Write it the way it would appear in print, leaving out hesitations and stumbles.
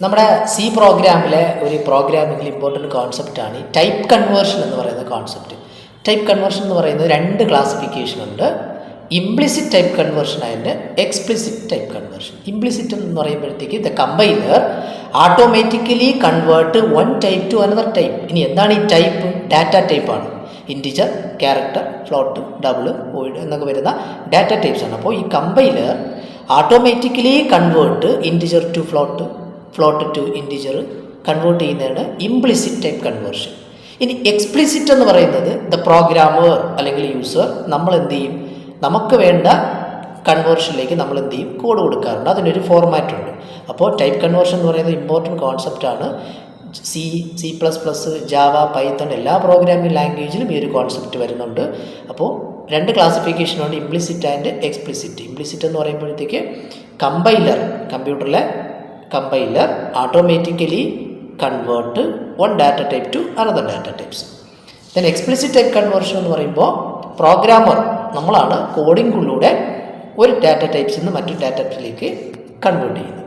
നമ്മുടെ സി പ്രോഗ്രാമിലെ ഒരു പ്രോഗ്രാമിംഗിൽ ഇമ്പോർട്ടൻറ്റ് കോൺസെപ്റ്റാണ് ഈ ടൈപ്പ് കൺവേർഷൻ എന്ന് പറയുന്ന കോൺസെപ്റ്റ്. ടൈപ്പ് കൺവേർഷൻ എന്ന് പറയുന്നത് രണ്ട് ക്ലാസിഫിക്കേഷൻ ഉണ്ട്. Implicit type conversion and explicit type conversion. Implicit എന്ന് പറയുമ്പോഴത്തേക്ക് the compiler automatically convert one type to another type. ഇനി എന്താണ് ഈ ടൈപ്പ്? ഡാറ്റ ടൈപ്പാണ്. Integer, character, float, double, void എന്നൊക്കെ വരുന്ന ഡാറ്റ ടൈപ്സ് ആണ്. അപ്പോൾ ഈ compiler automatically convert integer to float to integer convert ചെയ്യുന്നതാണ് ഇംപ്ലിസിറ്റ് ടൈപ്പ് കൺവേർഷൻ. ഇനി എക്സ്പ്ലിസിറ്റ് എന്ന് പറയുന്നത് ദ പ്രോഗ്രാമർ അല്ലെങ്കിൽ യൂസർ നമ്മൾ എന്ത് ചെയ്യും, നമുക്ക് വേണ്ട കൺവേർഷനിലേക്ക് നമ്മൾ എന്ത് ചെയ്യും, കോഡ് കൊടുക്കാറുണ്ട്. അതിനൊരു ഫോർമാറ്റ് ഉണ്ട്. അപ്പോൾ ടൈപ്പ് കൺവേർഷൻ എന്ന് പറയുന്നത് ഇമ്പോർട്ടൻറ്റ് കോൺസെപ്റ്റാണ്. C plus plus, Java, Python എല്ലാ പ്രോഗ്രാമിംഗ് ലാംഗ്വേജിലും ഈ ഒരു കോൺസെപ്റ്റ് വരുന്നുണ്ട്. അപ്പോൾ രണ്ട് ക്ലാസിഫിക്കേഷനുണ്ട്, ഇംപ്ലിസിറ്റ് ആൻഡ് എക്സ്പ്ലിസിറ്റ്. ഇംപ്ലിസിറ്റ് എന്ന് പറയുമ്പോഴത്തേക്ക് കമ്പ്യൂട്ടറിലെ compiler automatically convert one data type to another data types. Then explicit type conversion എന്ന് പറയുമ്പോൾ പ്രോഗ്രാമർ നമ്മളാണ് കോഡിങ്ങിലൂടെ ഒരു ഡാറ്റ ടൈപ്സിൽ നിന്ന് മറ്റൊരു ഡാറ്റ ടൈപ്പിലേക്ക് കൺവേർട്ട് ചെയ്യുന്നത്.